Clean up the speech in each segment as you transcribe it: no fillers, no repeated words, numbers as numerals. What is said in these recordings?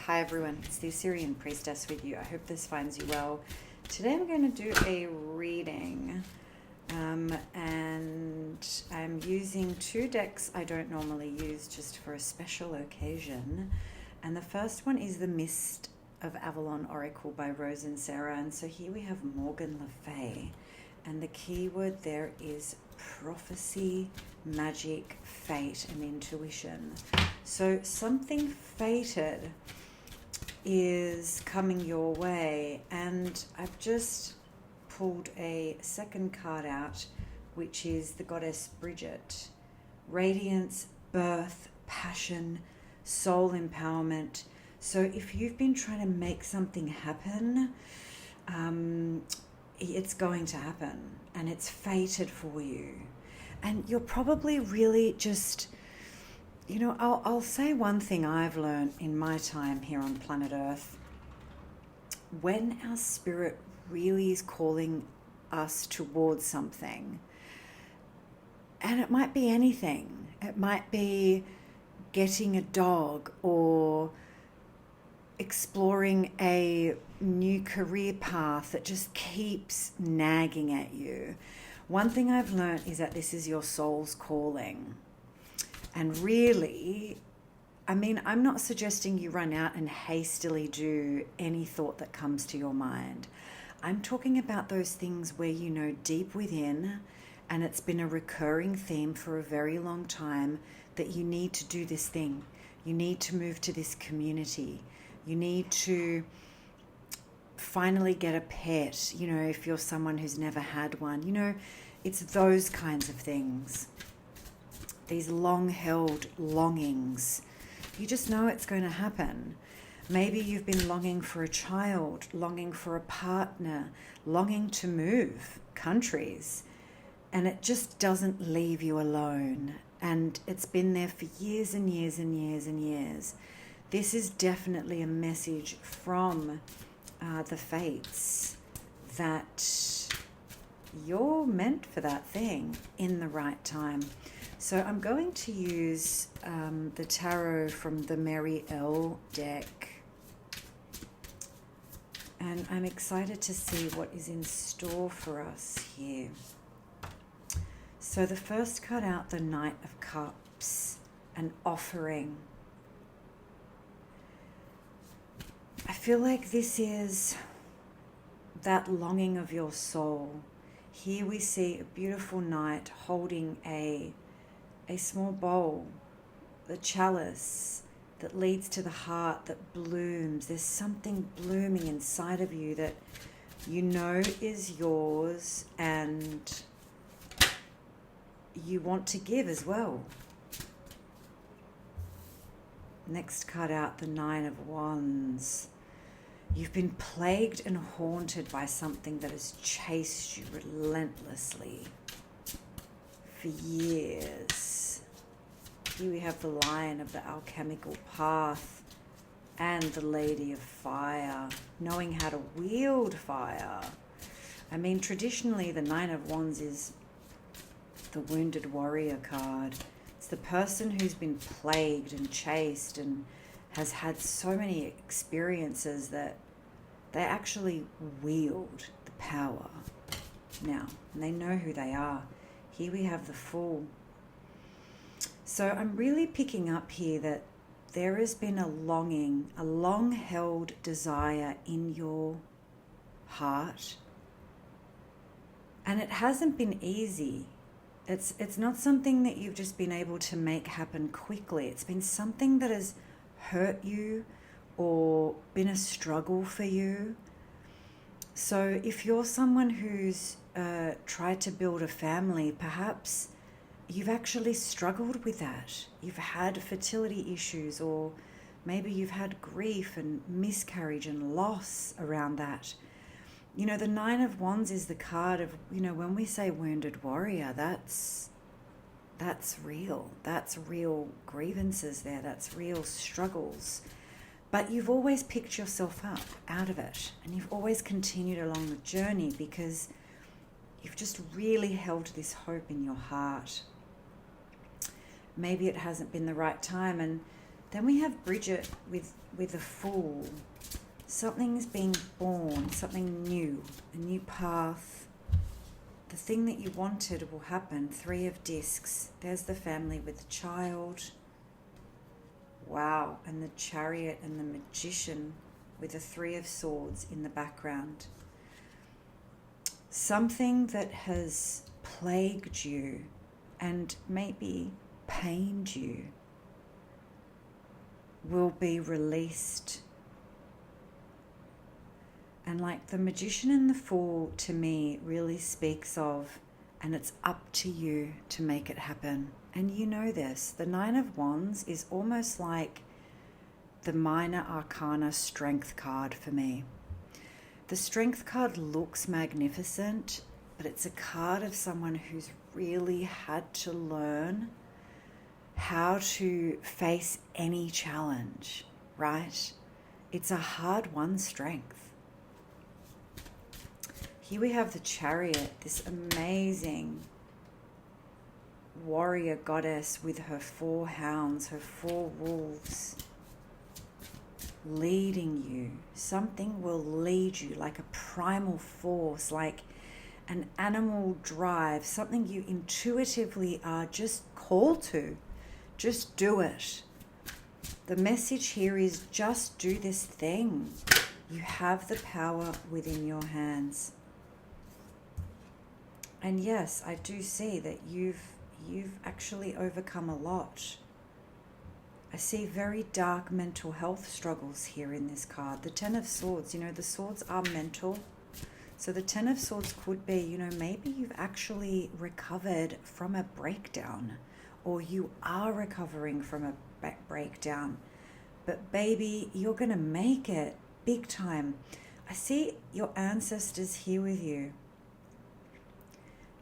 Hi everyone, it's the Assyrian priestess with you. I hope this finds you well. Today I'm going to do a reading and I'm using two decks I don't normally use just for a special occasion. And the first one is the Mist of Avalon Oracle by Rose Inserra. And so here we have Morgan Le Fay. And the keyword there is prophecy, magic, fate, and intuition. So something fated is coming your way, and I've just pulled a second card out, which is the goddess Bridget. Radiance, birth, passion, soul empowerment. So if you've been trying to make something happen, it's going to happen, and it's fated for you. And you're probably really just, I'll say one thing I've learned in my time here on planet Earth. When our spirit really is calling us towards something, and it might be anything. It might be getting a dog or exploring a new career path that just keeps nagging at you. One thing I've learned is that this is your soul's calling. And really, I'm not suggesting you run out and hastily do any thought that comes to your mind. I'm talking about those things where you know deep within, and it's been a recurring theme for a very long time, that you need to do this thing. You need to move to this community. You need to finally get a pet, if you're someone who's never had one. It's those kinds of things. These long-held longings. You just know it's going to happen. Maybe you've been longing for a child, longing for a partner, longing to move countries, and it just doesn't leave you alone. And it's been there for years and years and years and years. This is definitely a message from the fates that you're meant for that thing in the right time. So I'm going to use the tarot from the Mary L deck. And I'm excited to see what is in store for us here. So the first card out, the Knight of Cups, an offering. I feel like this is that longing of your soul. Here we see a beautiful knight holding a small bowl, the chalice that leads to the heart that blooms. There's something blooming inside of you that you know is yours, and you want to give as well. Next card out, the Nine of Wands. You've been plagued and haunted by something that has chased you relentlessly for years. Here we have the Lion of the Alchemical Path and the Lady of Fire, knowing how to wield fire. Traditionally the Nine of Wands is the Wounded Warrior card. It's the person who's been plagued and chased and has had so many experiences that they actually wield the power now, and they know who they are. Here we have the Fool. So I'm really picking up here that there has been a longing, a long-held desire in your heart, and it hasn't been easy. It's not something that you've just been able to make happen quickly. It's been something that has hurt you or been a struggle for you. So if you're someone who's tried to build a family, perhaps you've actually struggled with that. You've had fertility issues, or maybe you've had grief and miscarriage and loss around that. The Nine of Wands is the card of, when we say wounded warrior, that's real. That's real grievances there. That's real struggles. But you've always picked yourself up out of it, and you've always continued along the journey because you've just really held this hope in your heart. Maybe it hasn't been the right time. And then we have Bridget with with the Fool, something's being born, something new, a new path. The thing that you wanted will happen. 3 of Discs. There's the family with the child. Wow. And the Chariot and the Magician with the 3 of Swords in the background. Something that has plagued you and maybe pained you will be released. And like the Magician and the Fool to me really speaks of, and it's up to you to make it happen. And you know this, the 9 of Wands is almost like the minor arcana strength card for me. The strength card looks magnificent, but it's a card of someone who's really had to learn how to face any challenge, right? It's a hard-won strength. Here we have the Chariot, this amazing warrior goddess with her 4 hounds, her 4 wolves, leading you. Something will lead you like a primal force, like an animal drive, something you intuitively are just called to. Just do it. The message here is just do this thing. You have the power within your hands. And yes, I do see that you've actually overcome a lot. I see very dark mental health struggles here in this card. The 10 of Swords, the swords are mental. So the 10 of Swords could be, maybe you've actually recovered from a breakdown, or you are recovering from a breakdown. But baby, you're going to make it big time. I see your ancestors here with you.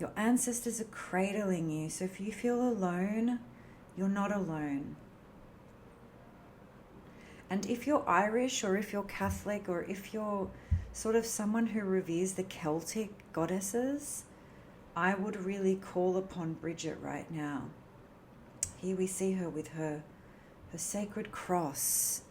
Your ancestors are cradling you. So if you feel alone, you're not alone. And if you're Irish, or if you're Catholic, or if you're sort of someone who reveres the Celtic goddesses, I would really call upon Bridget right now. Here we see her with her sacred cross.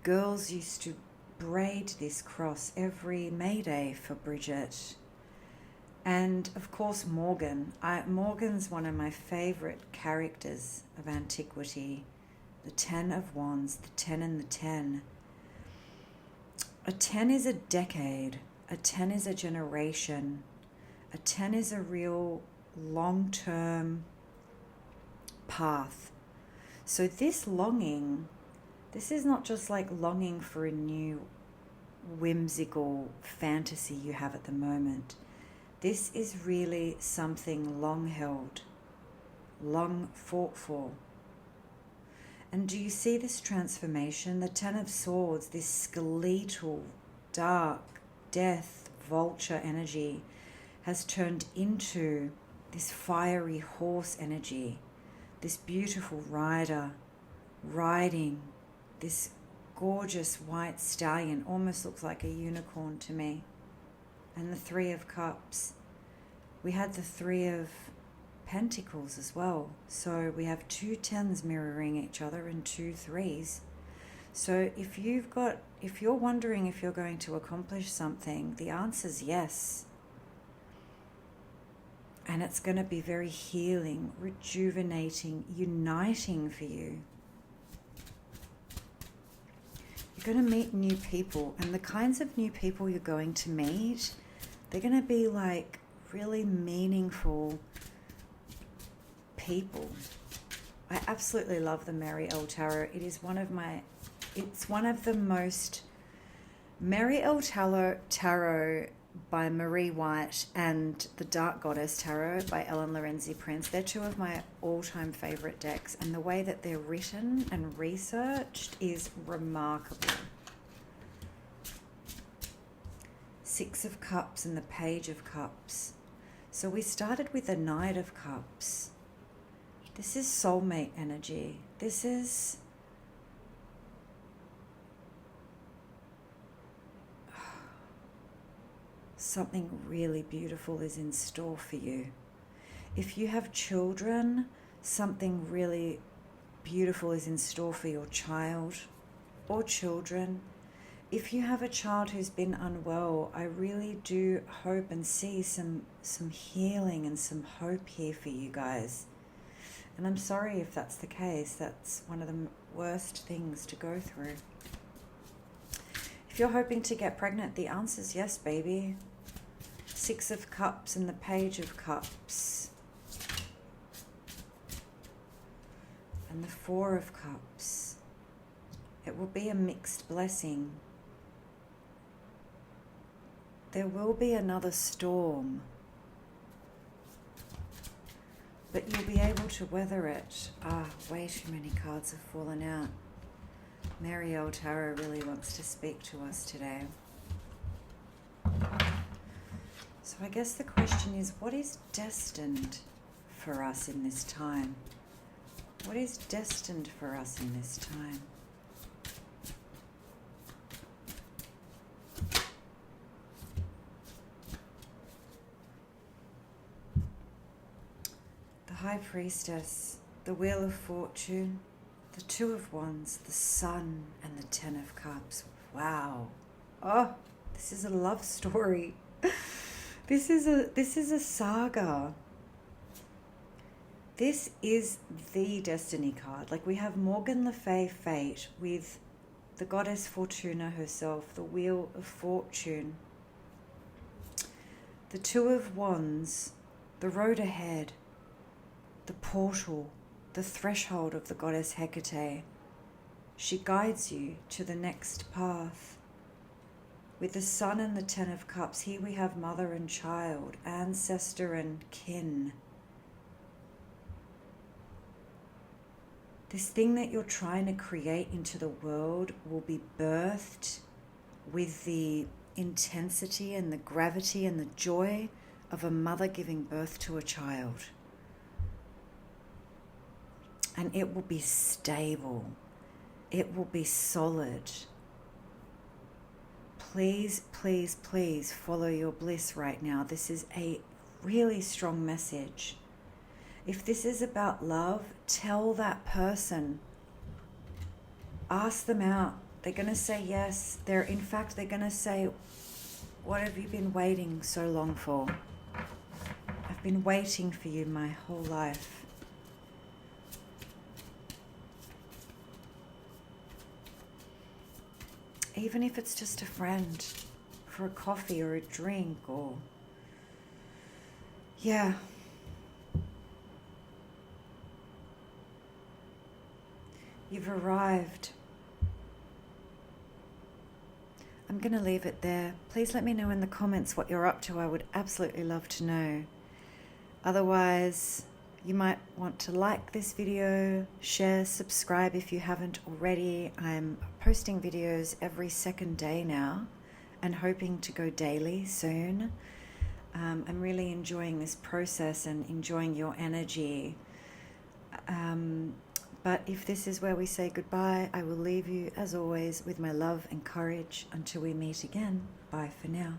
Girls used to braid this cross every May Day for Bridget. And of course Morgan. Morgan's one of my favorite characters of antiquity. The 10 of Wands, the 10 and the 10. A 10 is a decade. A 10 is a generation. A 10 is a real long-term path. So this longing, this is not just like longing for a new whimsical fantasy you have at the moment. This is really something long held, long fought for. And do you see this transformation? The 10 of Swords, this skeletal, dark, death, vulture energy has turned into this fiery horse energy, this beautiful rider riding this gorgeous white stallion, almost looks like a unicorn to me. And the 3 of Cups. We had the 3 of Pentacles as well. So we have 2 10s mirroring each other and 2 3s. So if you're wondering if you're going to accomplish something, the answer is yes. And it's going to be very healing, rejuvenating, uniting for you. You're going to meet new people, and the kinds of new people you're going to meet, they're going to be like really meaningful people. I absolutely love the Mary L. Tarot. It is it's one of the most, Mary L. Tarot by Marie White and the Dark Goddess Tarot by Ellen Lorenzi Prince. They're 2 of my all-time favorite decks, and the way that they're written and researched is remarkable. 6 of Cups and the Page of Cups. So we started with the Knight of Cups. This is soulmate energy. This is something really beautiful is in store for you. If you have children, something really beautiful is in store for your child or children. If you have a child who's been unwell, I really do hope and see some healing and some hope here for you guys. And I'm sorry if that's the case. That's one of the worst things to go through. If you're hoping to get pregnant, the answer's yes, baby. 6 of Cups and the Page of Cups. And the 4 of Cups. It will be a mixed blessing. There will be another storm, but you'll be able to weather it. Way too many cards have fallen out. Marielle Tarot really wants to speak to us today. So I guess the question is, what is destined for us in this time? What is destined for us in this time? The High Priestess, the Wheel of Fortune, the 2 of Wands, the Sun, and the 10 of Cups. Wow. Oh, this is a love story. This is a saga. This is the destiny card. Like, we have Morgan Le Fay Fate with the goddess Fortuna herself, the Wheel of Fortune, the 2 of Wands, the road ahead, the portal, the threshold of the goddess Hecate. She guides you to the next path. With the Sun and the 10 of Cups, here we have mother and child, ancestor and kin. This thing that you're trying to create into the world will be birthed with the intensity and the gravity and the joy of a mother giving birth to a child. And it will be stable. It will be solid. Please, please, please follow your bliss right now. This is a really strong message. If this is about love, tell that person. Ask them out. They're going to say yes. They're going to say, what have you been waiting so long for? I've been waiting for you my whole life. Even if it's just a friend for a coffee or a drink or... Yeah. You've arrived. I'm going to leave it there. Please let me know in the comments what you're up to. I would absolutely love to know. Otherwise, you might want to like this video, share, subscribe if you haven't already. I'm posting videos every second day now and hoping to go daily soon. I'm really enjoying this process and enjoying your energy. But if this is where we say goodbye, I will leave you, as always, with my love and courage until we meet again. Bye for now.